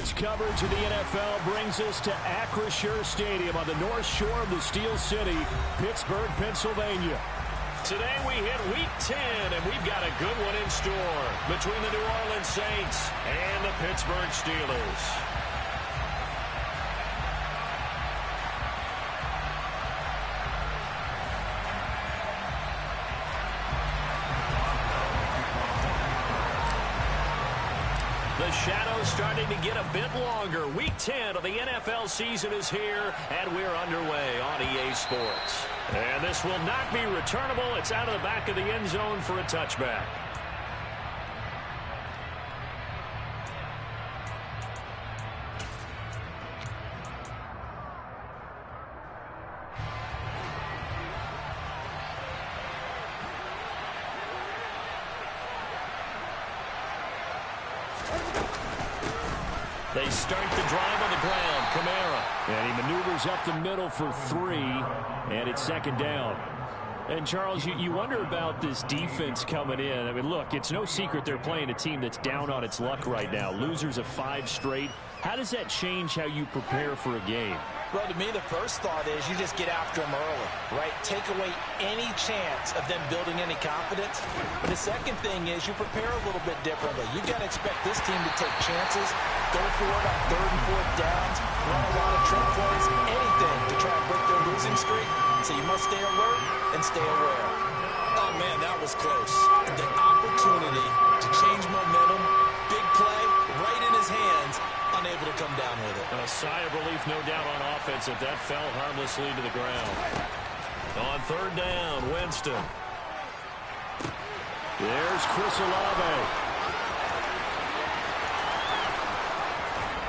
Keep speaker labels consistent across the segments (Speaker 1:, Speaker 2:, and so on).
Speaker 1: Sports coverage of the NFL brings us to Acrisure Stadium on the north shore of the Steel City, Pittsburgh, Pennsylvania. Today we hit Week 10, and we've got a good one in store between the New Orleans Saints and the Pittsburgh Steelers. The shadow's starting to get a bit longer. Week 10 of the NFL season is here, and we're underway on EA Sports. And this will not be returnable. It's out of the back of the end zone for a touchback. They start the drive on the ground. Kamara. And he maneuvers up the middle for 3. And it's second down. And, Charles, you wonder about this defense coming in. I mean, look, it's no secret they're playing a team that's down on its luck right now. Losers of 5 straight. How does that change how you prepare for a game?
Speaker 2: Well, to me, the first thought is you just get after them early, right? Take away any chance of them building any confidence. But the second thing is you prepare a little bit differently. You got to expect this team to take chances, go for it on 3rd and 4th downs, run a lot of trick plays, anything to try and break their losing streak. So you must stay alert and stay aware. Oh, man, that was close. The opportunity to change momentum, big play, right in his hands, unable to come down with it.
Speaker 1: A sigh of relief, no doubt, on offense that fell harmlessly to the ground. On 3rd down, Winston. There's Chris Olave.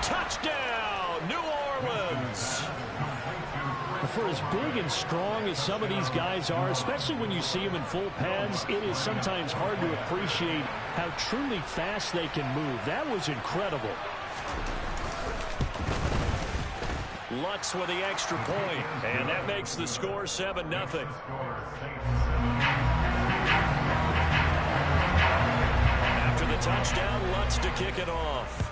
Speaker 1: Touchdown, New Orleans. For as big and strong as some of these guys are, especially when you see them in full pads, it is sometimes hard to appreciate how truly fast they can move. That was incredible. Lutz with the extra point, and that makes the score 7-0. After the touchdown, Lutz to kick it off.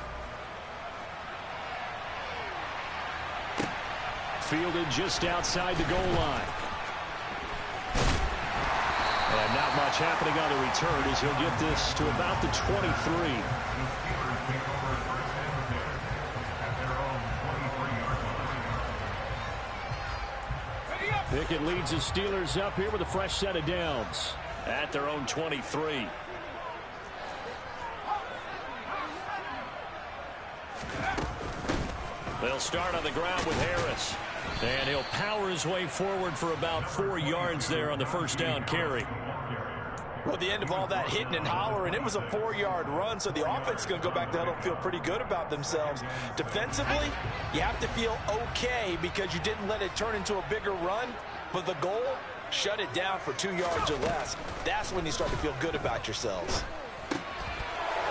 Speaker 1: Fielded just outside the goal line. And not much happening on the return as he'll get this to about the 23. Pickett leads the Steelers up here with a fresh set of downs at their own 23. They'll start on the ground with Harris. And he'll power his way forward for about 4 yards there on the first down carry.
Speaker 2: Well, the end of all that hitting and hollering, it was a 4-yard run, so the offense is going to go back to huddle, feel pretty good about themselves. Defensively, you have to feel okay because you didn't let it turn into a bigger run, but the goal, shut it down for 2 yards or less. That's when you start to feel good about yourselves.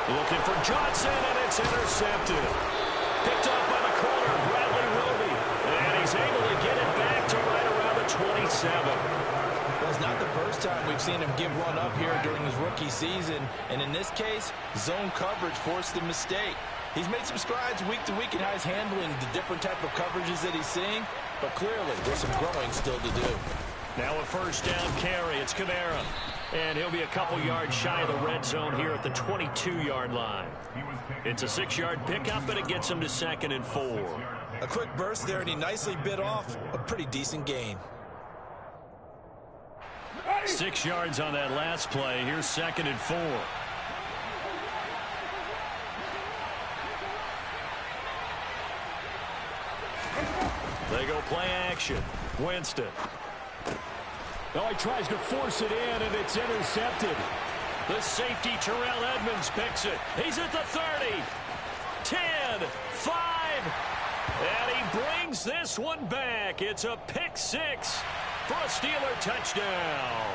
Speaker 1: Looking for Johnson, and it's intercepted. Picked up by the corner, Bradley Roby, and he's able to get it back to right around the 27.
Speaker 2: Well, it's not the first time we've seen him give one up here during his rookie season. And in this case, zone coverage forced the mistake. He's made some strides week to week in how he's handling the different type of coverages that he's seeing. But clearly, there's some growing still to do.
Speaker 1: Now a first down carry. It's Kamara. And he'll be a couple yards shy of the red zone here at the 22-yard line. It's a 6-yard pickup, and it gets him to 2nd and 4.
Speaker 2: A quick burst there, and he nicely bit off a pretty decent gain.
Speaker 1: 6 yards on that last play. Here's 2nd and 4. They go play action. Winston. Oh, he tries to force it in, and it's intercepted. The safety, Terrell Edmonds, picks it. He's at the 30. 10, 5, and he brings this one back. It's a pick 6 for a Steeler touchdown.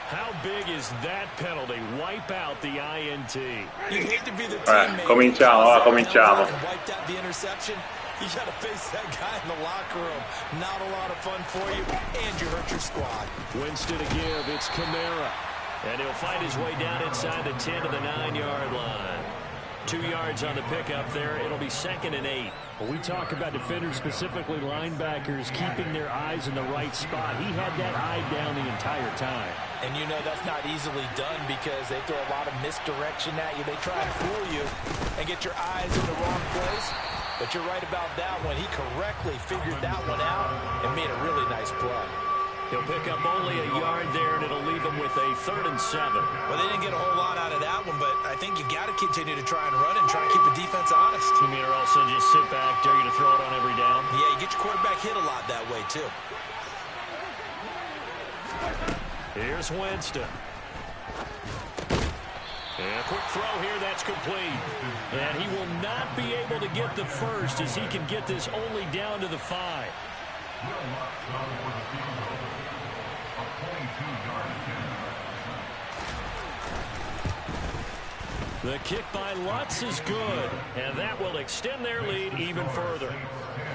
Speaker 1: How big is that penalty? Wipe out the INT.
Speaker 2: You hate to be the teammate.
Speaker 3: Cominciamo.
Speaker 2: Wiped out the interception. You got to face that guy in the locker room. Not a lot of fun for you, and you hurt your squad.
Speaker 1: Winston to give. It's Kamara. And he'll find his way down inside the 10 to the 9-yard line. 2 yards on the pickup there. It'll be 2nd and 8.
Speaker 3: When we talk about defenders, specifically linebackers, keeping their eyes in the right spot, he had that eye down the entire time.
Speaker 2: And you know that's not easily done because they throw a lot of misdirection at you. They try and fool you and get your eyes in the wrong place. But you're right about that one. He correctly figured that one out and made a really nice play.
Speaker 1: He'll pick up only a yard there, and it'll leave him with a 3rd and 7.
Speaker 2: Well, they didn't get a whole lot out of that one, but I think you got to continue to try and run and try and keep the defense honest.
Speaker 1: You mean, or else they'll just sit back, dare you to throw it on every down?
Speaker 2: Yeah, you get your quarterback hit a lot that way, too.
Speaker 1: Here's Winston. And a quick throw here, that's complete. And he will not be able to get the first as he can get this only down to the 5. The kick by Lutz is good, and that will extend their lead even further.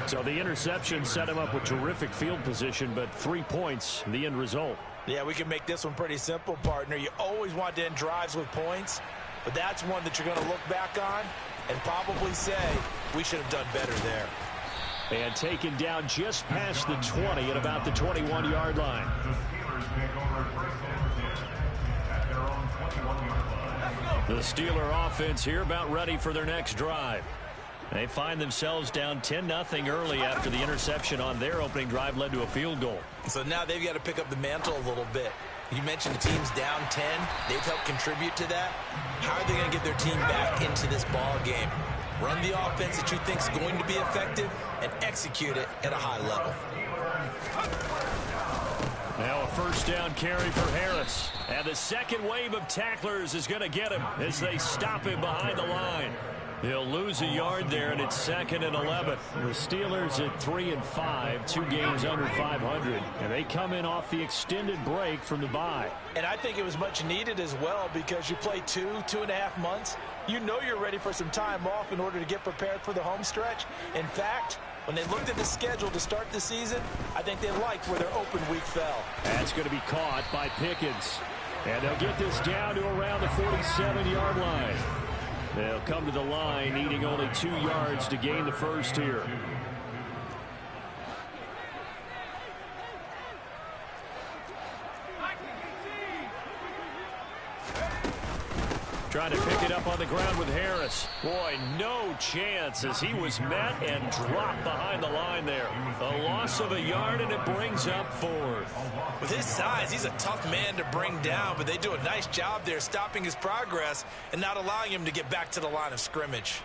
Speaker 1: So the interception set him up with terrific field position, but 3 points, the end result.
Speaker 2: Yeah, we can make this one pretty simple, partner. You always want to end drives with points, but that's one that you're going to look back on and probably say, we should have done better there.
Speaker 1: And taken down just past the 20 at about the 21-yard line. The Steeler offense here about ready for their next drive. They find themselves down 10-0 early after the interception on their opening drive led to a field goal.
Speaker 2: So now they've got to pick up the mantle a little bit. You mentioned the team's down 10. They've helped contribute to that. How are they going to get their team back into this ball game? Run the offense that you think is going to be effective and execute it at a high level.
Speaker 1: Now a 1st down carry for Harris. And the second wave of tacklers is going to get him as they stop him behind the line. He'll lose a yard there, and it's 2nd and 11.
Speaker 3: The Steelers at 3 and 5, 2 games under 500, and they come in off the extended break from the bye.
Speaker 2: And I think it was much needed as well because you play 2.5 months. You know you're ready for some time off in order to get prepared for the home stretch. In fact, when they looked at the schedule to start the season, I think they liked where their open week fell.
Speaker 3: That's going to be caught by Pickens. And they'll get this down to around the 47-yard line. They'll come to the line needing only 2 yards to gain the first here.
Speaker 1: Trying to pick it up on the ground with Harris. Boy, no chance as he was met and dropped behind the line there. A loss of a yard, and it brings up 4th.
Speaker 2: With his size, he's a tough man to bring down, but they do a nice job there stopping his progress and not allowing him to get back to the line of scrimmage.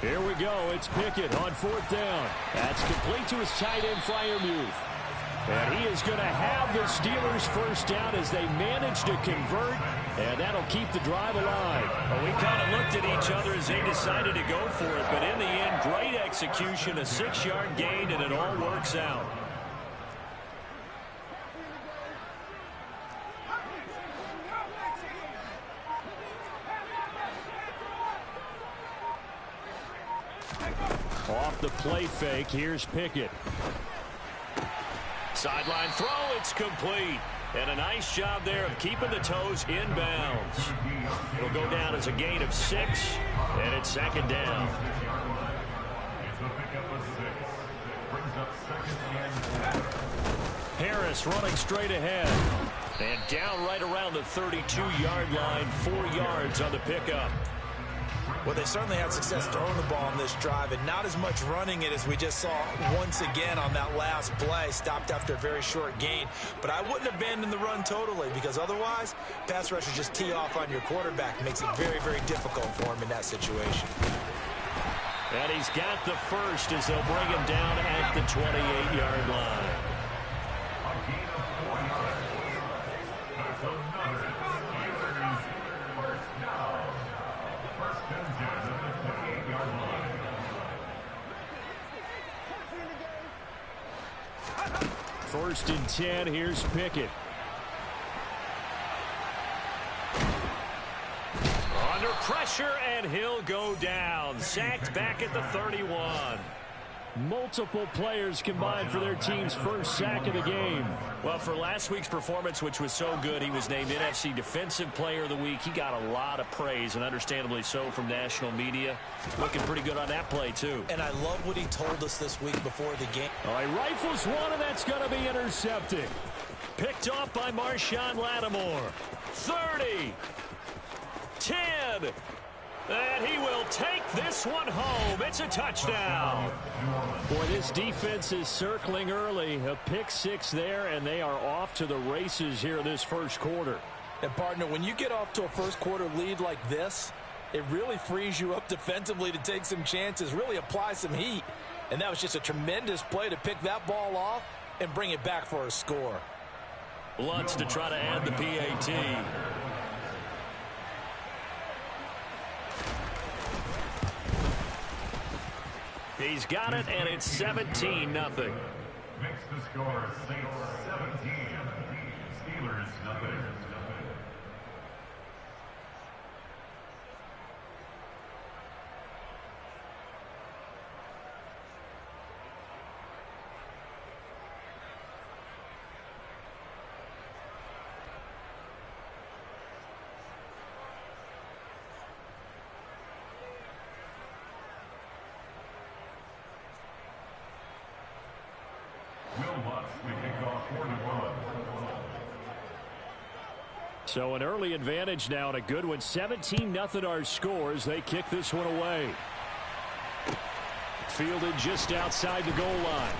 Speaker 1: Here we go. It's Pickett on 4th down. That's complete to his tight end, Freiermuth. And he is going to have the Steelers 1st down as they manage to convert, and that'll keep the drive alive. Well, we kind of looked at each other as they decided to go for it, but in the end, great execution, a 6-yard gain, and it all works out.
Speaker 3: Off the play fake, here's Pickett.
Speaker 1: Sideline throw, it's complete. And a nice job there of keeping the toes inbounds. It'll go down as a gain of 6, and it's 2nd down. Harris running straight ahead. And down right around the 32-yard line, 4 yards on the pickup.
Speaker 2: Well, they certainly had success throwing the ball on this drive, and not as much running it as we just saw once again on that last play. Stopped after a very short gain. But I wouldn't abandon the run totally, because otherwise, pass rushers just tee off on your quarterback. It makes it very, very difficult for him in that situation.
Speaker 1: And he's got the first as they'll bring him down at the 28-yard line.
Speaker 3: First and 10, here's Pickett.
Speaker 1: Under pressure, and he'll go down. Sacked back at the 31.
Speaker 3: Multiple players combined for their team's first sack of the game.
Speaker 1: Well, for last week's performance, which was so good, he was named NFC Defensive Player of the Week. He got a lot of praise, and understandably so, from national media. Looking pretty good on that play, too.
Speaker 2: And I love what he told us this week before the game.
Speaker 3: All right, rifles one, and that's going to be intercepted.
Speaker 1: Picked off by Marshawn Lattimore. 30. 10. And he will take this one home. It's a touchdown.
Speaker 3: Boy, this defense is circling early. A pick six there, and they are off to the races here in this first quarter.
Speaker 2: And, partner, when you get off to a first-quarter lead like this, it really frees you up defensively to take some chances, really apply some heat. And that was just a tremendous play to pick that ball off and bring it back for a score.
Speaker 1: Lutz to try to add the PAT. He's got it, and it's 17-0.
Speaker 4: Makes the score Saints 17, Steelers nothing.
Speaker 3: So an early advantage now and a good one. 17-0 our scores. They kick this one away. Fielded just outside the goal line.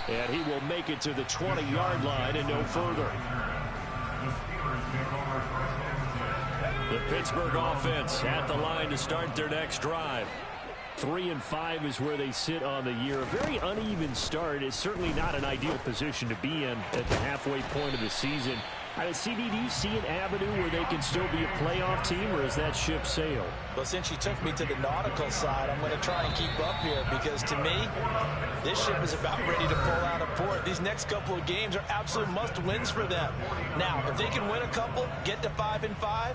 Speaker 3: And he will make it to the 20-yard line and no further. The Pittsburgh offense at the line to start their next drive. 3-5 is where they sit on the year. A very uneven start is certainly not an ideal position to be in at the halfway point of the season. CD, do you see an avenue where they can still be a playoff team, or is that ship sailed?
Speaker 2: Well, since you took me to the nautical side, I'm going to try and keep up here because, to me, this ship is about ready to pull out of port. These next couple of games are absolute must-wins for them. Now, if they can win a couple, get to 5-5,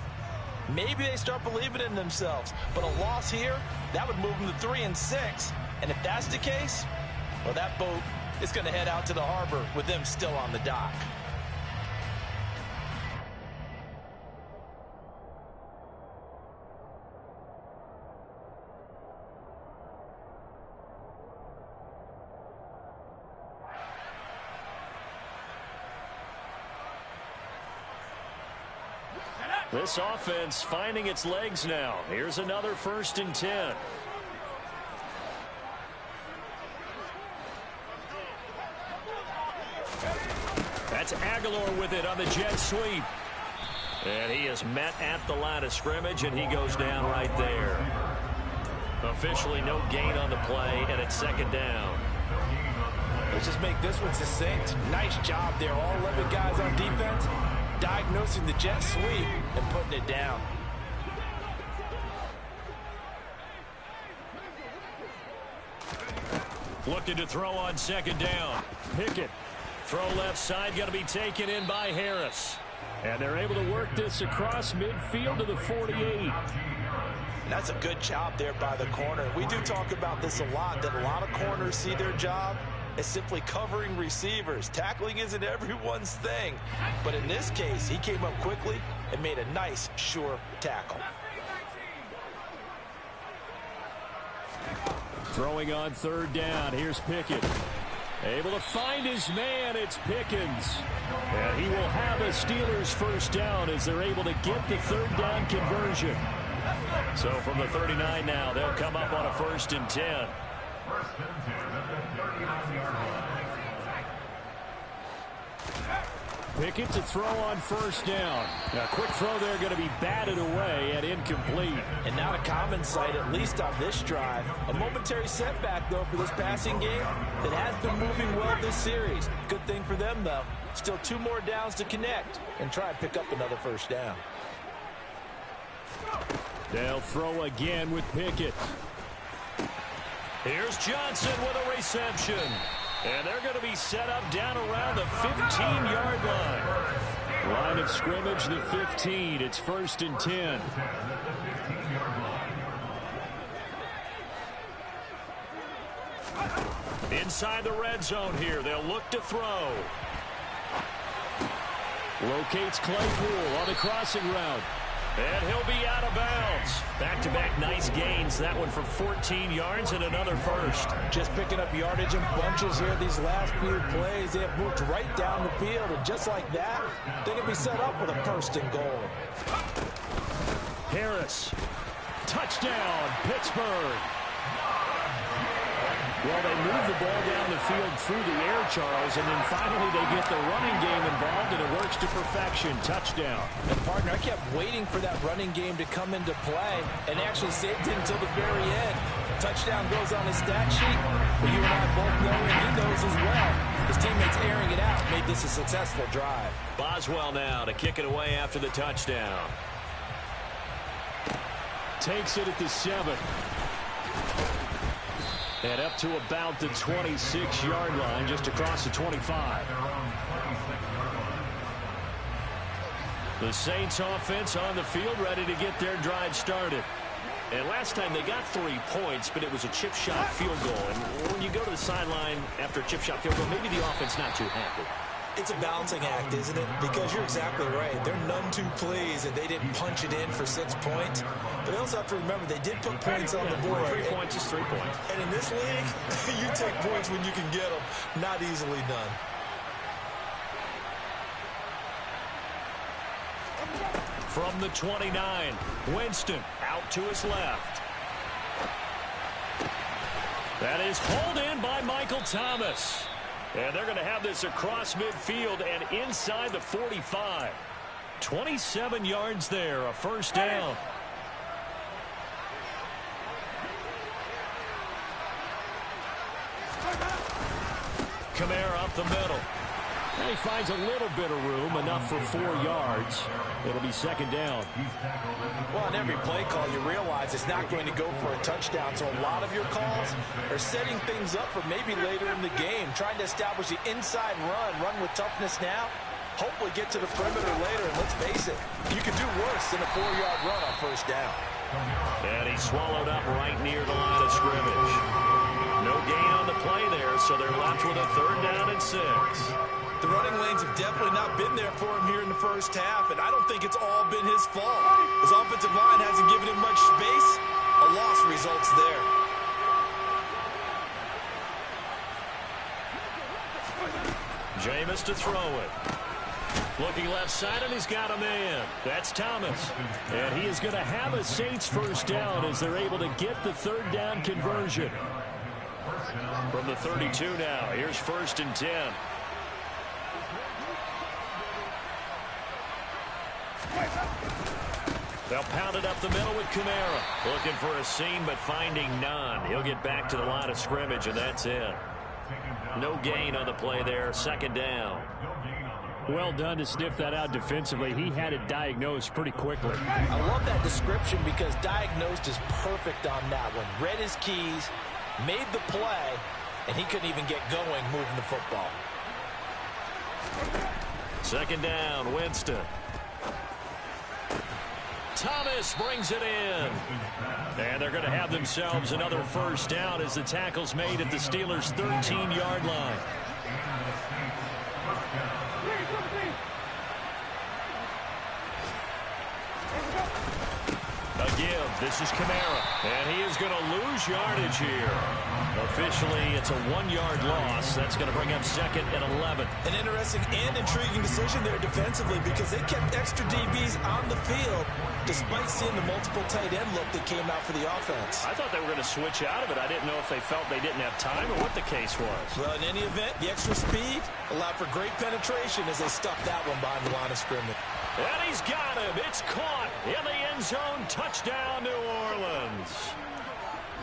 Speaker 2: maybe they start believing in themselves. But a loss here, that would move them to 3-6. And if that's the case, well, that boat is going to head out to the harbor with them still on the dock.
Speaker 1: This offense finding its legs now. Here's another 1st and 10. That's Aguilar with it on the jet sweep. And he is met at the line of scrimmage, and he goes down right there. Officially no gain on the play, and it's 2nd down.
Speaker 2: Let's just make this one succinct. Nice job there. All 11 guys on defense diagnosing the jet sweep and putting it down.
Speaker 1: Looking to throw on 2nd down.
Speaker 3: Pickett.
Speaker 1: Throw left side, going to be taken in by Harris.
Speaker 3: And they're able to work this across midfield to the 48.
Speaker 2: And that's a good job there by the corner. We do talk about this a lot, that a lot of corners see their job as simply covering receivers. Tackling isn't everyone's thing. But in this case, he came up quickly and made a nice, sure tackle.
Speaker 3: Throwing on 3rd down. Here's Pickett. Able to find his man. It's Pickens. And he will have the Steelers' 1st down as they're able to get the 3rd down conversion.
Speaker 1: So from the 39 now, they'll come up on a 1st and 10.
Speaker 3: Pickett to throw on 1st down. A quick throw there going to be batted away and incomplete.
Speaker 2: And not a common sight, at least on this drive. A momentary setback, though, for this passing game that has been moving well this series. Good thing for them, though. Still 2 more downs to connect and try and pick up another 1st down.
Speaker 3: They'll throw again with Pickett.
Speaker 1: Here's Johnson with a reception. And they're going to be set up down around the 15-yard line.
Speaker 3: Line of scrimmage, the 15. It's 1st and 10.
Speaker 1: Inside the red zone here. They'll look to throw. Locates Claypool on the crossing route. And he'll be out of bounds. Back-to-back nice gains. That one for 14 yards and another first.
Speaker 2: Just picking up yardage in bunches here these last few plays. They have moved right down the field. And just like that, they can be set up with a first and goal.
Speaker 1: Harris. Touchdown, Pittsburgh. Well, they move the ball down the field through the air, Charles, and then finally they get the running game involved, and it works to perfection. Touchdown.
Speaker 2: And, partner, I kept waiting for that running game to come into play and actually saved it until the very end. Touchdown goes on his stat sheet, but you and I both know, and he knows as well. His teammates airing it out made this a successful drive.
Speaker 1: Boswell now to kick it away after the touchdown. Takes it at the 7. And up to about the 26-yard line, just across the 25. The Saints offense on the field, ready to get their drive started. And last time they got 3 points, but it was a chip shot field goal. And when you go to the sideline after a chip shot field goal, maybe the offense not too happy.
Speaker 2: It's a balancing act, isn't it? Because you're exactly right. They're none too pleased that they didn't punch it in for 6 points. But they also have to remember they did put points on the board.
Speaker 1: 3 points is 3 points.
Speaker 2: And in this league, you take points when you can get them. Not easily done.
Speaker 1: From the 29, Winston out to his left. That is hauled in by Michael Thomas. And they're going to have this across midfield and inside the 45. 27 yards there, a first down. Kamara up the middle. And he finds a little bit of room, enough for 4 yards. It'll be second down.
Speaker 2: Well, on every play call, you realize it's not going to go for a touchdown. So a lot of your calls are setting things up for maybe later in the game, trying to establish the inside run with toughness now, hopefully get to the perimeter later. And let's face it, you can do worse than a 4-yard run on first down.
Speaker 1: And he's swallowed up right near the line of scrimmage. No gain on the play there, so they're left with a 3rd down and 6.
Speaker 2: The running lanes have definitely not been there for him here in the first half, and I don't think it's all been his fault. His offensive line hasn't given him much space. A loss results there.
Speaker 1: Jameis to throw it. Looking left side, and he's got a man. That's Thomas. And he is going to have a Saints first down as they're able to get the 3rd down conversion. From the 32 now, here's 1st and 10. They'll pound it up the middle with Kamara. Looking for a seam, but finding none. He'll get back to the line of scrimmage, and that's it. No gain on the play there. 2nd down.
Speaker 3: Well done to sniff that out defensively. He had it diagnosed pretty quickly.
Speaker 2: I love that description because diagnosed is perfect on that one. Read his keys, made the play, and he couldn't even get going moving the football.
Speaker 1: 2nd down, Winston. Thomas brings it in. And they're going to have themselves another first down as the tackle's made at the Steelers' 13-yard line. A give. This is Kamara. And he is going to lose yardage here. Officially, it's a 1-yard loss. That's going to bring up 2nd and 11.
Speaker 2: An interesting and intriguing decision there defensively because they kept extra DBs on the field despite seeing the multiple tight end look that came out for the offense.
Speaker 1: I thought they were going to switch out of it. I didn't know if they felt they didn't have time or what the case was.
Speaker 2: Well, in any event, the extra speed allowed for great penetration as they stuffed that one behind the line of scrimmage.
Speaker 1: And he's got him. It's caught in the end zone. Touchdown, New Orleans.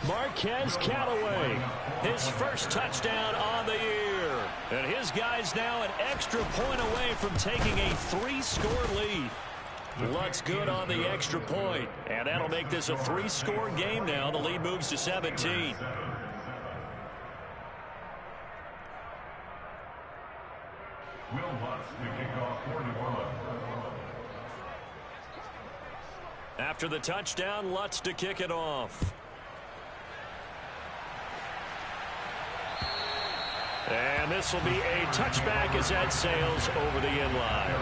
Speaker 1: Marquez Callaway, his first touchdown on the year. And his guys now an extra point away from taking a 3-score lead. Lutz good on the extra point. And that'll make this a 3-score game now. The lead moves to 17.
Speaker 4: Will Lutz to kick off for New Orleans.
Speaker 1: After the touchdown, Lutz to kick it off.
Speaker 3: And this will be a touchback as that sails over the end line.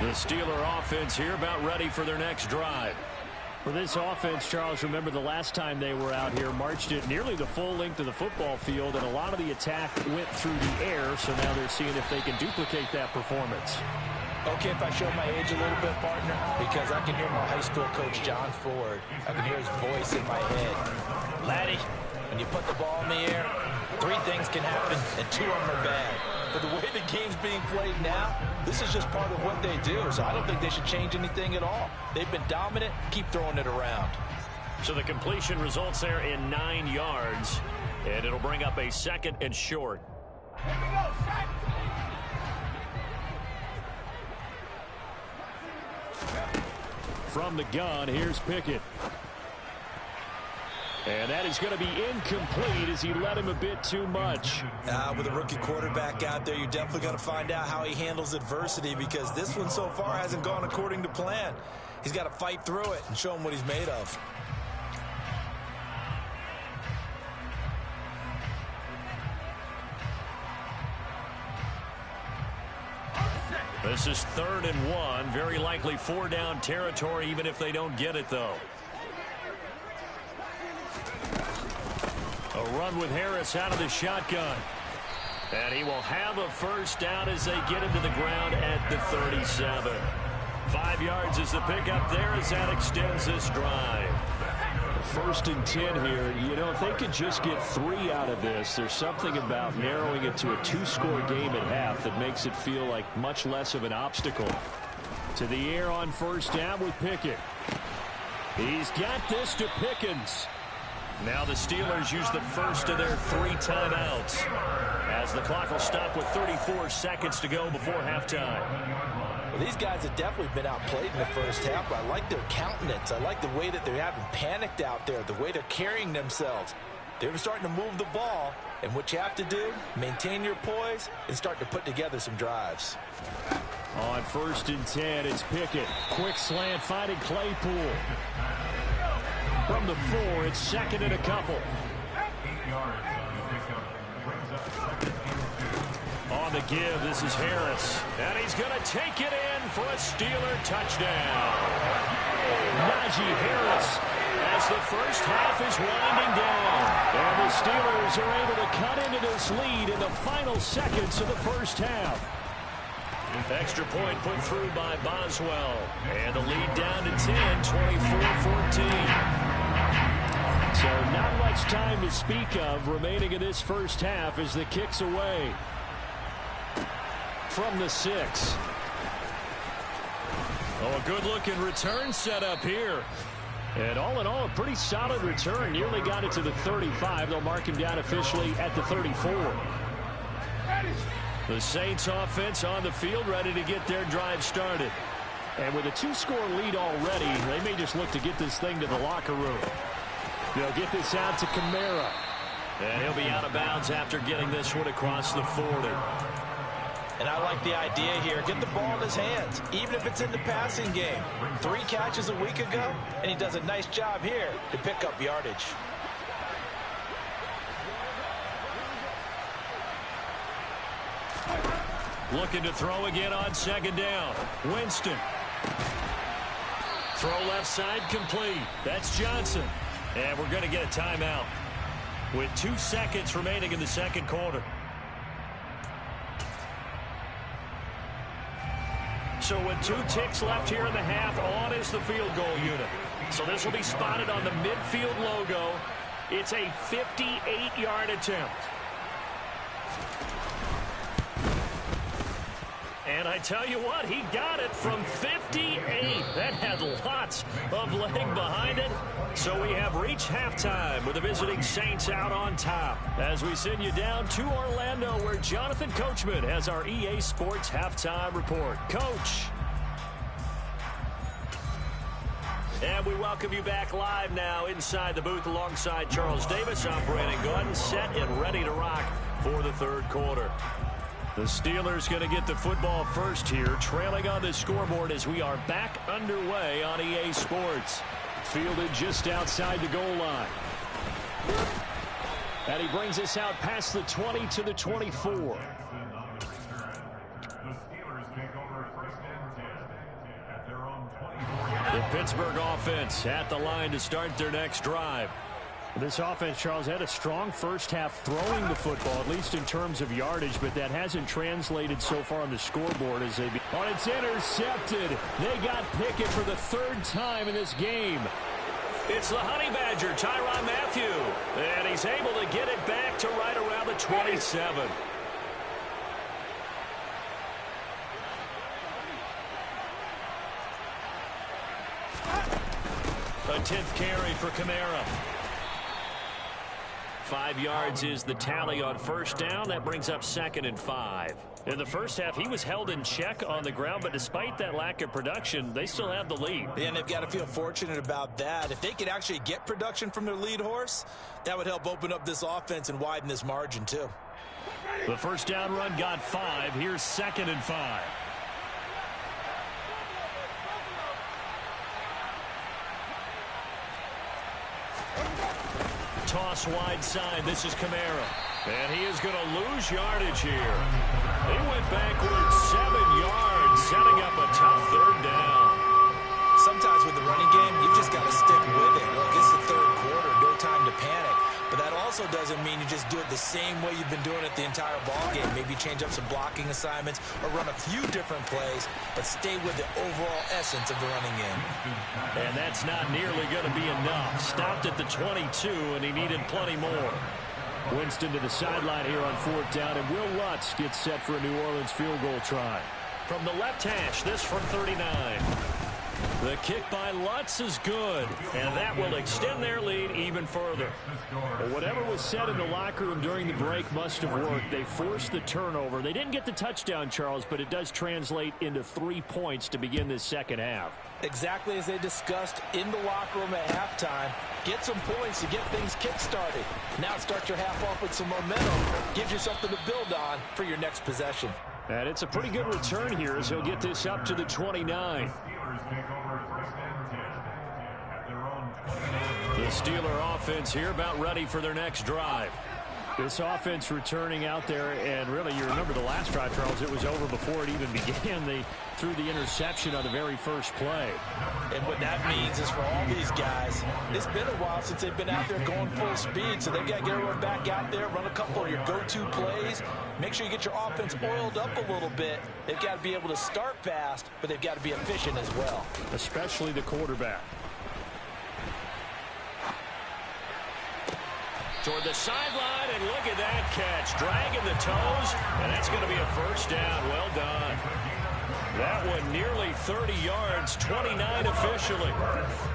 Speaker 3: The Steeler offense here about ready for their next drive. For this offense, Charles, remember the last time they were out here, marched it nearly the full length of the football field, and a lot of the attack went through the air, so now they're seeing if they can duplicate that performance.
Speaker 2: Okay, if I show my age a little bit, partner, because I can hear my high school coach, John Ford. I can hear his voice in my head. Laddie, when you put the ball in the air, 3 things can happen, and 2 of them are bad. But the way the game's being played now, this is just part of what they do. So I don't think they should change anything at all. They've been dominant. Keep throwing it around.
Speaker 3: So the completion results there in 9 yards. And it'll bring up a 2nd and short.
Speaker 4: Here we go, set.
Speaker 3: From the gun, here's Pickett. And that is going to be incomplete as he led him a bit too much.
Speaker 2: With a rookie quarterback out there, you're definitely going to find out how he handles adversity, because this one so far hasn't gone according to plan. He's got to fight through it and show him what he's made of.
Speaker 3: This is 3rd and 1. Very likely 4-down territory, even if they don't get it, though. A run with Harris out of the shotgun. And he will have a first down as they get him to the ground at the 37. 5 yards is the pickup there as that extends this drive. 1st and 10 here. You know, if they could just get 3 out of this, there's something about narrowing it to a 2-score game at half that makes it feel like much less of an obstacle. To the air on 1st down with Pickett. He's got this to Pickens. Now the Steelers use the first of their 3 timeouts as the clock will stop with 34 seconds to go before halftime.
Speaker 2: Well, these guys have definitely been outplayed in the first half, but I like their countenance. I like the way that they're having panicked out there, the way they're carrying themselves. They're starting to move the ball, and what you have to do, maintain your poise and start to put together some drives.
Speaker 3: On 1st and 10, it's Pickett. Quick slant finding Claypool. From the 4, it's 2nd and a couple.
Speaker 4: 8 yards on the pickup. Brings up 2nd and 2.
Speaker 3: On the give, this is Harris. And he's going to take it in for a Steeler touchdown. Najee Harris as the first half is winding down. And the Steelers are able to cut into this lead in the final seconds of the first half. Extra point put through by Boswell. And the lead down to 10, 24-14. So not much time to speak of remaining in this first half as the kick's away. From the 6. Oh, a good-looking return set up here. And all in all, a pretty solid return. Nearly got it to the 35. They'll mark him down officially at the 34. The Saints offense on the field, ready to get their drive started. And with a 2-score lead already, they may just look to get this thing to the locker room. They'll get this out to Kamara. And he'll be out of bounds after getting this one across the 40.
Speaker 2: And I like the idea here. Get the ball in his hands, even if it's in the passing game. 3 catches a week ago, and he does a nice job here to pick up yardage.
Speaker 3: Looking to throw again on 2nd down. Winston. Throw left side complete. That's Johnson. And we're going to get a timeout with 2 seconds remaining in the 2nd quarter. So with 2 ticks left here in the half, on is the field goal unit. So this will be spotted on the midfield logo. It's a 58-yard attempt. And I tell you what, he got it from 58. That had lots of leg behind it. So we have reached halftime with the visiting Saints out on top. As we send you down to Orlando, where Jonathan Coachman has our EA Sports halftime report. Coach. And we welcome you back live now inside the booth alongside Charles Davis. I'm Brandon Gordon, set and ready to rock for the 3rd quarter. The Steelers going to get the football first here, trailing on the scoreboard as we are back underway on EA Sports. Fielded just outside the goal line. And he brings us out past the 20 to the 24.
Speaker 4: The Steelers take over first and 10 at their own 24.
Speaker 3: The Pittsburgh offense at the line to start their next drive.
Speaker 1: This offense, Charles, had a strong first half throwing the football, at least in terms of yardage, but that hasn't translated so far on the scoreboard as they... Oh, it's intercepted. They got Pickett for the third time in this game.
Speaker 3: It's the Honey Badger, Tyrann Mathieu, and he's able to get it back to right around the 27. A 10th carry for Kamara. 5 yards is the tally on first down. That brings up 2nd and 5.
Speaker 1: In the first half, he was held in check on the ground, but despite that lack of production, they still have the lead.
Speaker 2: And they've got to feel fortunate about that. If they could actually get production from their lead horse, that would help open up this offense and widen this margin too.
Speaker 1: The first down run got 5. Here's 2nd and 5.
Speaker 3: Toss wide side. This is Kamara. And he is going to lose yardage here. He went backwards 7 yards, setting up a tough third down.
Speaker 2: Sometimes with the running game, you've just got to stick with it. Look, it's the third quarter, no time to panic. But that also doesn't mean you just do it the same way you've been doing it the entire ball game. Maybe change up some blocking assignments or run a few different plays, but stay with the overall essence of the running game.
Speaker 3: And that's not nearly going to be enough. Stopped at the 22, and he needed plenty more.
Speaker 1: Winston to the sideline here on 4th down, and Will Lutz gets set for a New Orleans field goal try.
Speaker 3: From the left hash, this from 39. The kick by Lutz is good, and that will extend their lead even further.
Speaker 1: Well, whatever was said in the locker room during the break must have worked. They forced the turnover. They didn't get the touchdown, Charles, but it does translate into 3 points to begin this second half.
Speaker 2: Exactly as they discussed in the locker room at halftime. Get some points to get things kick-started. Now start your half off with some momentum. Gives you something to build on for your next possession.
Speaker 1: And it's a pretty good return here as he'll get this up to the 29.
Speaker 3: The Steeler offense here about ready for their next drive.
Speaker 1: This offense returning out there, and really, you remember the last drive, Charles, it was over before it even began. They threw the interception on the very first play.
Speaker 2: And what that means is for all these guys, it's been a while since they've been out there going full speed, so they've got to get everyone back out there, run a couple of your go-to plays, make sure you get your offense oiled up a little bit. They've got to be able to start fast, but they've got to be efficient as well.
Speaker 1: Especially the quarterback.
Speaker 3: Toward the sideline, and look at that catch. Dragging the toes, and that's going to be a first down. Well done. That one nearly 30 yards, 29 officially.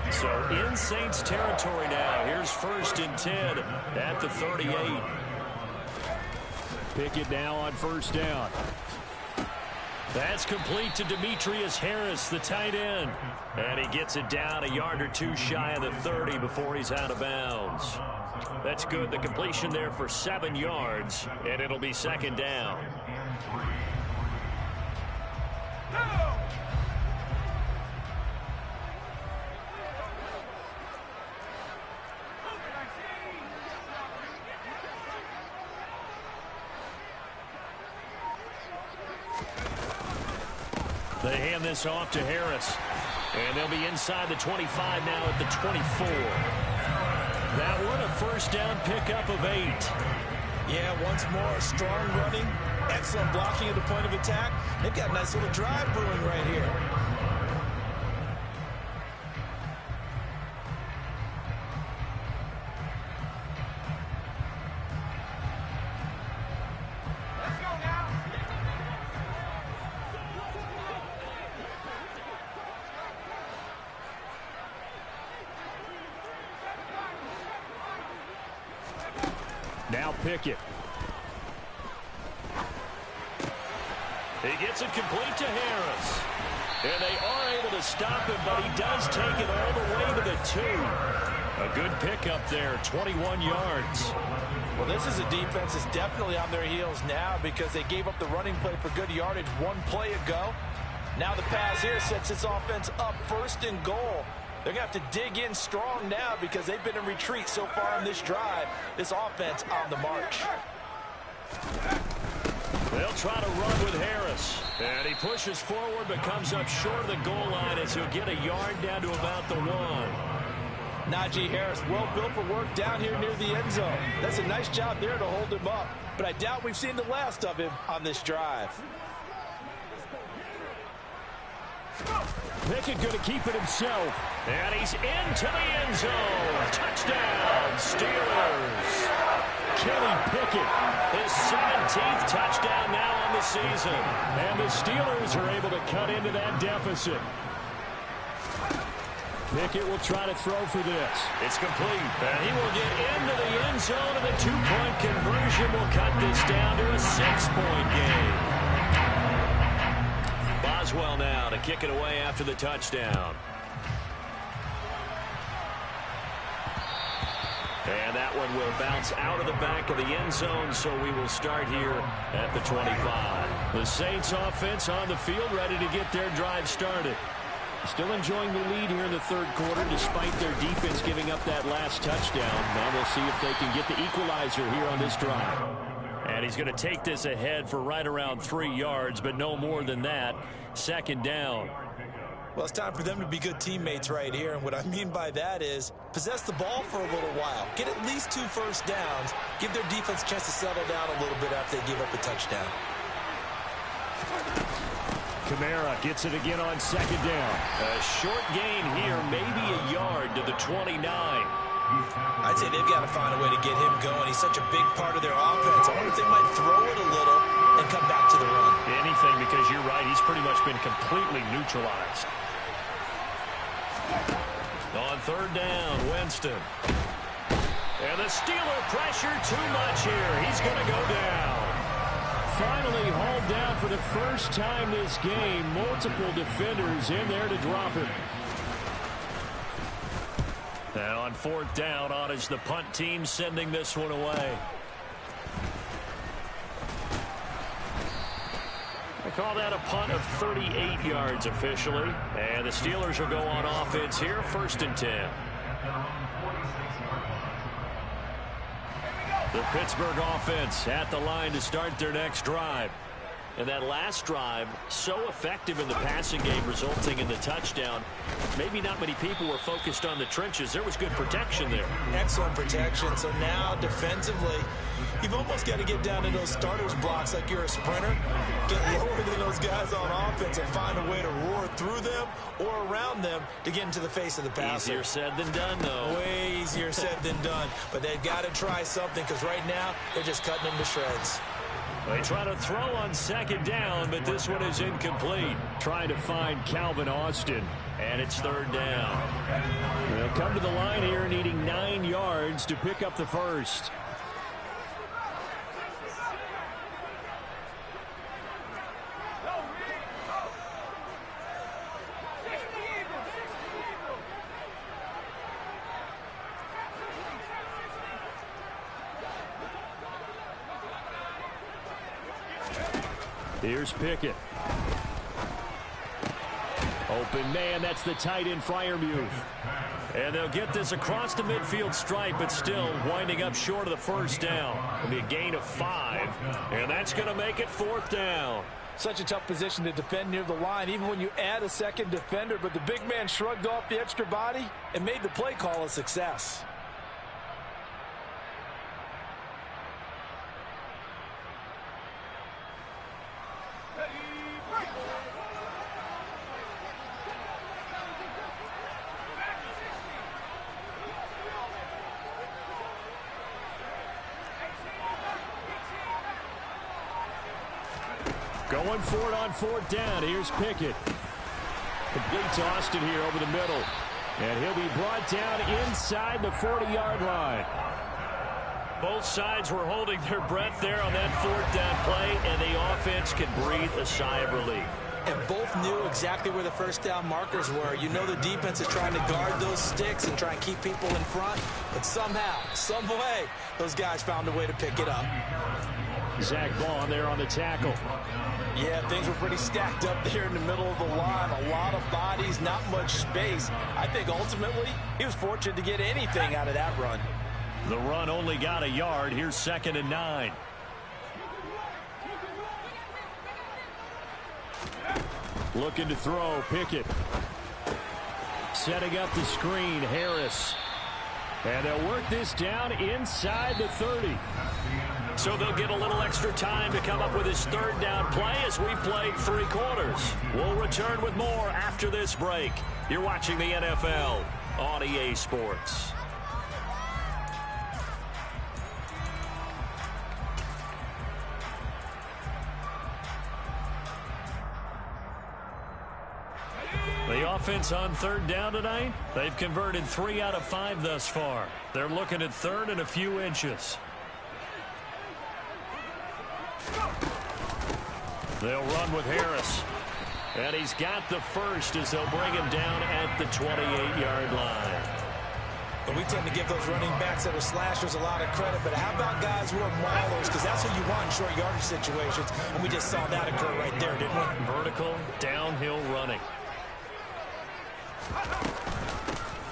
Speaker 3: So in Saints territory now. Here's 1st and 10 at the 38.
Speaker 1: Pickett now on 1st down.
Speaker 3: That's complete to Demetrius Harris, the tight end. And he gets it down a yard or two shy of the 30 before he's out of bounds. That's good. The completion there for 7 yards, and it'll be 2nd down. They hand this off to Harris. And they'll be inside the 25 now at the 24. That one a first down pickup of 8.
Speaker 2: Yeah, once more, strong running, excellent blocking at the point of attack. They've got a nice little drive brewing right here.
Speaker 1: Now Pickett.
Speaker 3: He gets it complete to Harris. And they are able to stop him, but he does take it all the way to the 2. A good pickup there, 21 yards.
Speaker 2: Well, this is a defense that's definitely on their heels now because they gave up the running play for good yardage one play ago. Now the pass here sets this offense up 1st and goal. They're going to have to dig in strong now because they've been in retreat so far on this drive. This offense on the march.
Speaker 3: They'll try to run with Harris. And he pushes forward but comes up short of the goal line as he'll get a yard down to about the 1.
Speaker 2: Najee Harris, well built for work down here near the end zone. That's a nice job there to hold him up. But I doubt we've seen the last of him on this drive.
Speaker 3: Pickett going to keep it himself. And he's into the end zone. Touchdown, Steelers. Kenny Pickett, his 17th touchdown now on the season. And the Steelers are able to cut into that deficit. Pickett will try to throw for this. It's complete. And he will get into the end zone, and the 2-point conversion will cut this down to a 6-point game. Boswell now to kick it away after the touchdown. And that one will bounce out of the back of the end zone, so we will start here at the 25. The Saints offense on the field, ready to get their drive started. Still enjoying the lead here in the 3rd quarter, despite their defense giving up that last touchdown. Now we'll see if they can get the equalizer here on this drive. And he's going to take this ahead for right around 3 yards, but no more than that. 2nd down.
Speaker 2: Well, it's time for them to be good teammates right here. And what I mean by that is possess the ball for a little while. Get at least 2 first downs. Give their defense a chance to settle down a little bit after they give up a touchdown.
Speaker 3: Kamara gets it again on 2nd down. A short gain here, maybe a yard to the 29.
Speaker 2: I'd say they've got to find a way to get him going. He's such a big part of their offense. I wonder if they might throw it a little and come back to the run.
Speaker 3: Anything, because you're right, he's pretty much been completely neutralized. On 3rd down, Winston. And the Steeler pressure too much here. He's going to go down. Finally hauled down for the first time this game. Multiple defenders in there to drop him. And on 4th down, on is the punt team sending this one away. They call that a punt of 38 yards officially. And the Steelers will go on offense here, 1st and 10. The Pittsburgh offense at the line to start their next drive. And that last drive, so effective in the passing game, resulting in the touchdown. Maybe not many people were focused on the trenches. There was good protection there.
Speaker 2: Excellent protection. So now, defensively, you've almost got to get down to those starters blocks like you're a sprinter. Get lower than those guys on offense and find a way to roar through them or around them to get into the face of the passer.
Speaker 3: Easier said than done, though.
Speaker 2: Way easier said than done. But they've got to try something because right now, they're just cutting them to shreds.
Speaker 3: They try to throw on 2nd down, but this one is incomplete. Trying to find Calvin Austin, and it's 3rd down. They'll come to the line here needing 9 yards to pick up the first. Here's Pickett. Open man, that's the tight end Freiermuth. And they'll get this across the midfield stripe, but still winding up short of the 1st down. It'll be a gain of 5, and that's going to make it 4th down.
Speaker 2: Such a tough position to defend near the line, even when you add a 2nd defender, but the big man shrugged off the extra body and made the play call a success.
Speaker 3: Going for it on 4th down. Here's Pickett. Complete to Austin here over the middle. And he'll be brought down inside the 40-yard line. Both sides were holding their breath there on that 4th down play, and the offense can breathe a sigh of relief.
Speaker 2: and both knew exactly where the first down markers were. You know the defense is trying to guard those sticks and try and keep people in front, but somehow, some way, those guys found a way to pick it up.
Speaker 3: Zach Ball there on the tackle.
Speaker 2: Yeah, things were pretty stacked up there in the middle of the line. A lot of bodies, not much space. I think ultimately he was fortunate to get anything out of that run.
Speaker 3: The run only got a yard. Here's 2nd and 9. Looking to throw, Pickett. Setting up the screen, Harris. And they'll work this down inside the 30. So they'll get a little extra time to come up with his 3rd down play as we've played 3 quarters. We'll return with more after this break. You're watching the NFL on EA Sports. The offense on 3rd down tonight, they've converted 3 out of 5 thus far. They're looking at 3rd and a few inches. They'll run with Harris. And he's got the first as they'll bring him down at the 28-yard line.
Speaker 2: But we tend to give those running backs that are slashers a lot of credit. But how about guys who are maulers? Because that's what you want in short yardage situations. And we just saw that occur right there, didn't we?
Speaker 3: Vertical, downhill running.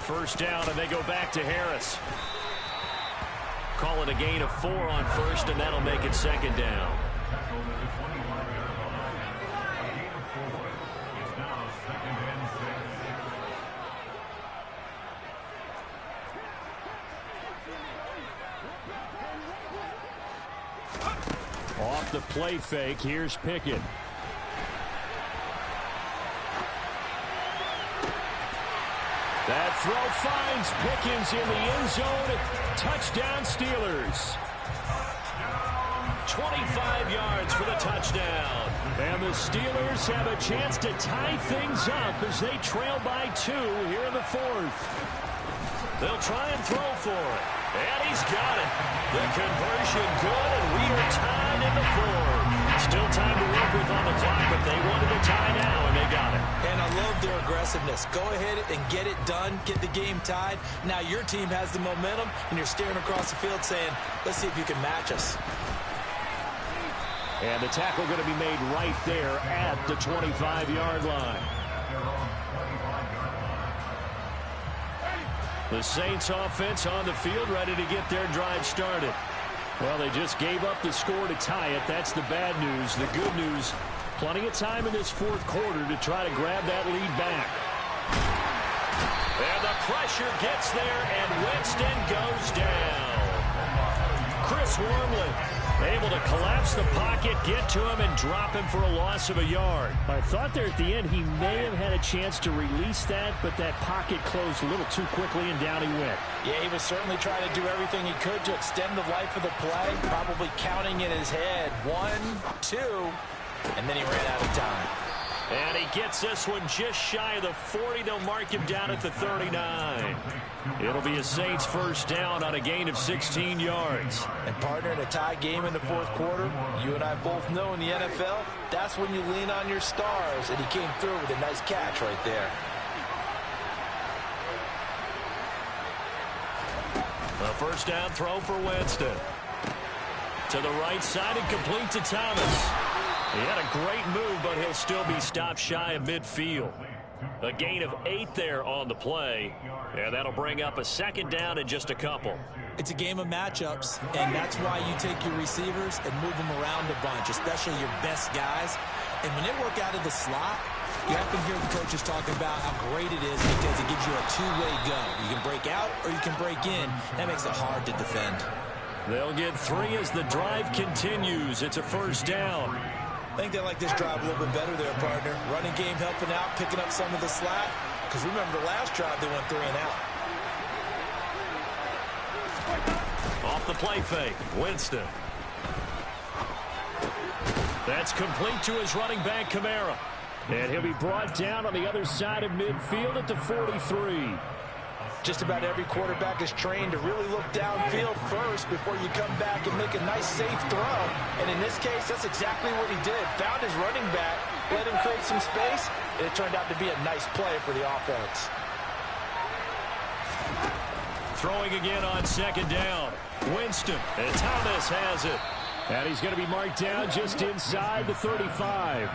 Speaker 3: First down, and they go back to Harris. Call it a gain of 4 on 1st, and that'll make it 2nd down. Off the play fake, here's Pickett. That throw finds Pickens in the end zone. Touchdown Steelers. 25 yards for the touchdown. And the Steelers have a chance to tie things up as they trail by 2 here in the 4th. They'll try and throw for it. And he's got it. The conversion good, and we are tied in the 4th. Still time to work with on the clock, but they wanted to tie now, and they got it.
Speaker 2: And I love their aggressiveness. Go ahead and get it done, get the game tied. Now your team has the momentum, and you're staring across the field saying, let's see if you can match us.
Speaker 3: And the tackle going to be made right there at the 25-yard line. The Saints offense on the field ready to get their drive started. Well, they just gave up the score to tie it. That's the bad news. The good news, plenty of time in this 4th quarter to try to grab that lead back.
Speaker 1: And the pressure gets there, and Winston goes down. Chris Wormley able to collapse the pocket, get to him, and drop him for a loss of a yard.
Speaker 3: I thought there at the end he may have had a chance to release that, but that pocket closed a little too quickly, and down he went.
Speaker 2: Yeah, he was certainly trying to do everything he could to extend the life of the play, probably counting in his head 1, 2, and then he ran out of time.
Speaker 1: And he gets this one just shy of the 40. They'll mark him down at the 39.
Speaker 3: It'll be a Saints first down on a gain of 16 yards.
Speaker 2: And partner, in a tie game in the 4th quarter, you and I both know in the NFL, that's when you lean on your stars. And he came through with a nice catch right there.
Speaker 1: A first down throw for Winston. To the right side and complete to Thomas. He had a great move, but he'll still be stopped shy of midfield. A gain of 8 there on the play, and that'll bring up a 2nd down in just a couple.
Speaker 2: It's a game of matchups, and that's why you take your receivers and move them around a bunch, especially your best guys. And when they work out of the slot, you often hear the coaches talking about how great it is because it gives you a two-way go. You can break out or you can break in. That makes it hard to defend.
Speaker 1: They'll get 3 as the drive continues. It's a first down.
Speaker 2: I think they like this drive a little bit better there, partner. Running game helping out, picking up some of the slack. Because remember the last drive, they went 3 and out.
Speaker 1: Off the play fake, Winston. That's complete to his running back, Kamara.
Speaker 3: And he'll be brought down on the other side of midfield at the 43.
Speaker 2: Just about every quarterback is trained to really look downfield first before you come back and make a nice, safe throw. And in this case, that's exactly what he did. Found his running back let him create some space, and it turned out to be a nice play for the offense.
Speaker 3: Throwing again on second down. Winston, and Thomas has it. And he's going to be marked down just inside the 35.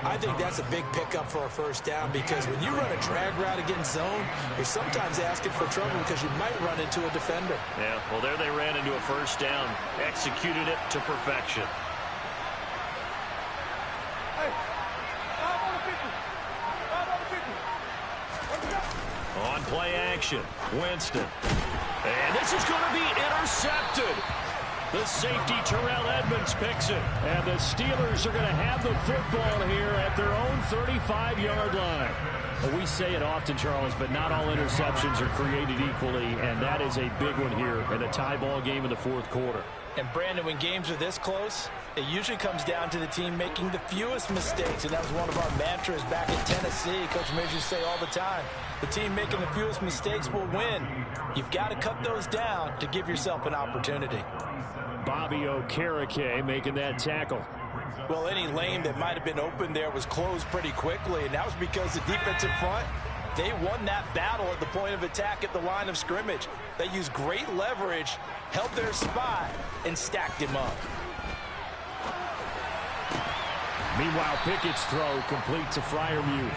Speaker 2: I think that's a big pickup for a first down, because when you run a drag route against zone, you're sometimes asking for trouble because you might run into a defender.
Speaker 3: Yeah, well, there they ran into a first down. Executed it to perfection. On play action, Winston. And this is going to be intercepted. The safety, Terrell Edmonds, picks it. And the Steelers are going to have the football here at their own 35-yard line. Well, we say it often, Charles, but not all interceptions are created equally, and that is a big one here in a tie ball game in the fourth quarter.
Speaker 2: And, Brandon, when games are this close, it usually comes down to the team making the fewest mistakes, and that was one of our mantras back in Tennessee. Coach Mears used to say all the time, the team making the fewest mistakes will win. You've got to cut those down to give yourself an opportunity.
Speaker 3: Bobby Okereke making that tackle.
Speaker 2: Well, any lane that might have been open there was closed pretty quickly, and that was because the defensive front, they won that battle at the point of attack at the line of scrimmage. They used great leverage, held their spot, and stacked him up.
Speaker 3: Meanwhile, Pickett's throw complete to Freiermuth.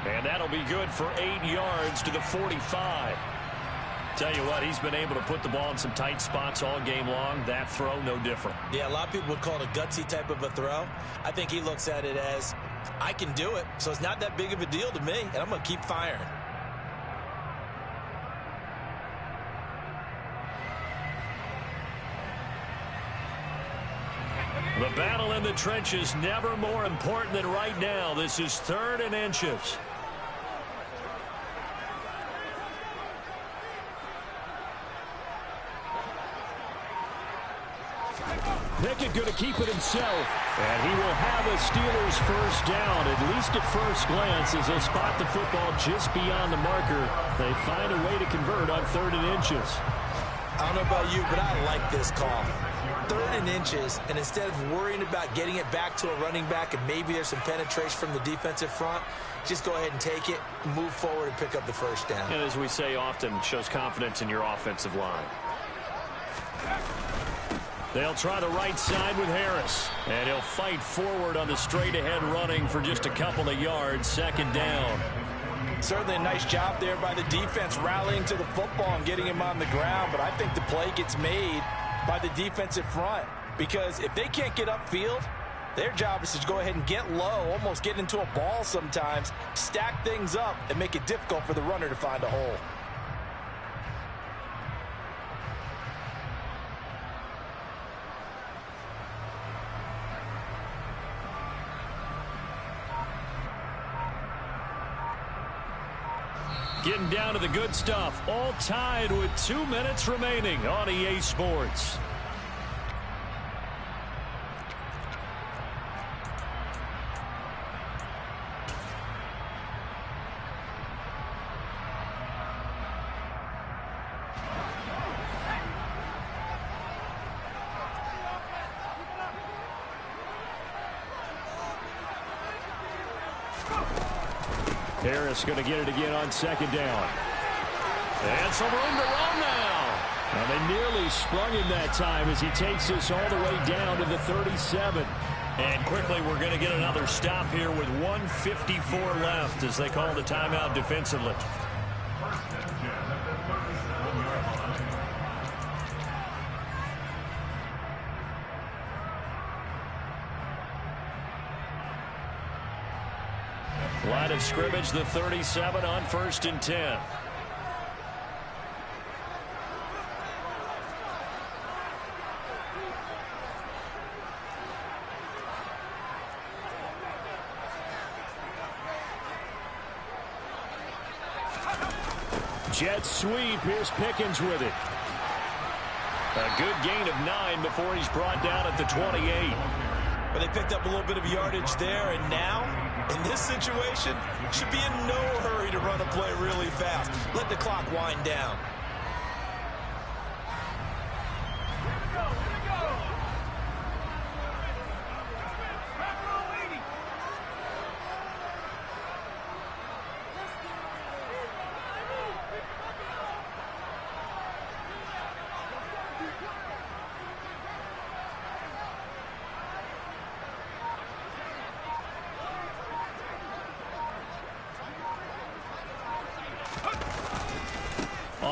Speaker 3: And that'll be good for 8 yards to the 45. Tell you what, he's been able to put the ball in some tight spots all game long. That throw, no different.
Speaker 2: Yeah, a lot of people would call it a gutsy type of a throw. I think he looks at it as, I can do it, so it's not that big of a deal to me, and I'm going to keep firing.
Speaker 3: The battle in the trenches, never more important than right now. This is 3rd and inches. Pickett going to keep it himself, and he will have a Steelers first down, at least at first glance, as they'll spot the football just beyond the marker. They find a way to convert on 3rd and inches.
Speaker 2: I don't know about you, but I like this call. 3rd and inches, and instead of worrying about getting it back to a running back and maybe there's some penetration from the defensive front, just go ahead and take it, move forward, and pick up the first down.
Speaker 3: And as we say often, shows confidence in your offensive line. They'll try the right side with Harris. And he'll fight forward on the straight-ahead running for just a couple of yards. 2nd down.
Speaker 2: Certainly a nice job there by the defense rallying to the football and getting him on the ground. But I think the play gets made by the defensive front. Because if they can't get upfield, their job is to go ahead and get low, almost get into a ball sometimes, stack things up, and make it difficult for the runner to find a hole.
Speaker 3: Getting down to the good stuff. All tied with 2 minutes remaining on EA Sports. Harris going to get it again on 2nd down. And some room to run now. And they nearly sprung him that time as he takes this all the way down to the 37. And quickly we're going to get another stop here with 1:54 left as they call the timeout defensively. Line of scrimmage, the 37 on 1st and 10. Jet sweep. Here's Pickens with it. A good gain of 9 before he's brought down at the 28.
Speaker 2: But they picked up a little bit of yardage there, and now, in this situation, should be in no hurry to run a play really fast. Let the clock wind down.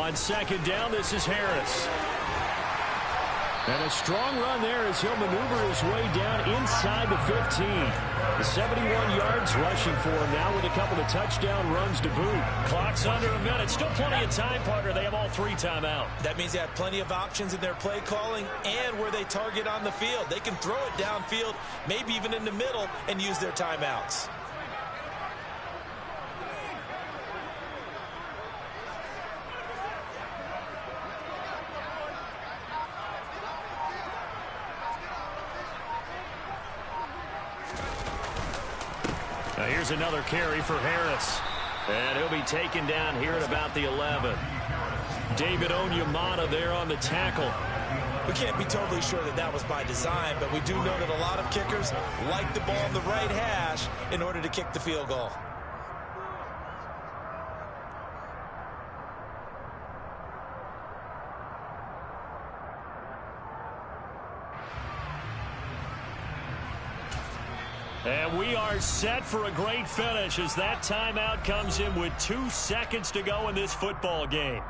Speaker 3: On second down, this is Harris. And a strong run there as he'll maneuver his way down inside the 15. The 71 yards rushing for him now with a couple of touchdown runs to boot. Clock's under a minute. Still plenty of time, partner. They have all 3 timeout.
Speaker 2: That means they have plenty of options in their play calling and where they target on the field. They can throw it downfield, maybe even in the middle, and use their timeouts.
Speaker 3: Now here's another carry for Harris. And he'll be taken down here at about the 11. David Onyemata there on the tackle.
Speaker 2: We can't be totally sure that that was by design, but we do know that a lot of kickers like the ball on the right hash in order to kick the field goal.
Speaker 3: And we are set for a great finish as that timeout comes in with 2 seconds to go in this football game.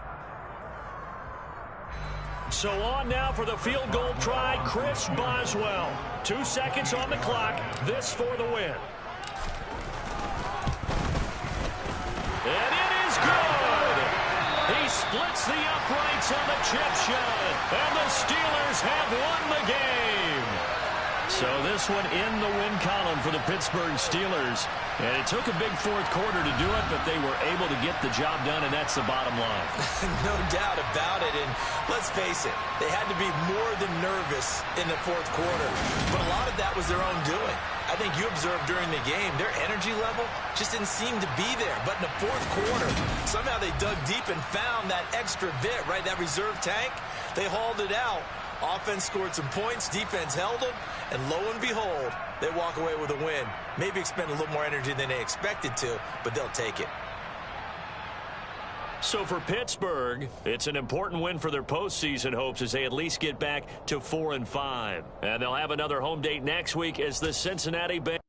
Speaker 3: So on now for the field goal try, Chris Boswell. 2 seconds on the clock. This for the win. And it is good. He splits the uprights on the chip shot. And the Steelers have won the game. So this one in the win column for the Pittsburgh Steelers. And it took a big fourth quarter to do it, but they were able to get the job done, and that's the bottom line.
Speaker 2: No doubt about it. And let's face it, they had to be more than nervous in the fourth quarter. But a lot of that was their own doing. I think you observed during the game, their energy level just didn't seem to be there. But in the fourth quarter, somehow they dug deep and found that extra bit, right? That reserve tank, they hauled it out. Offense scored some points, defense held them, and lo and behold, they walk away with a win. Maybe expend a little more energy than they expected to, but they'll take it.
Speaker 3: So for Pittsburgh, it's an important win for their postseason hopes as they at least get back to 4-5. And they'll have another home date next week as the Cincinnati Bengals.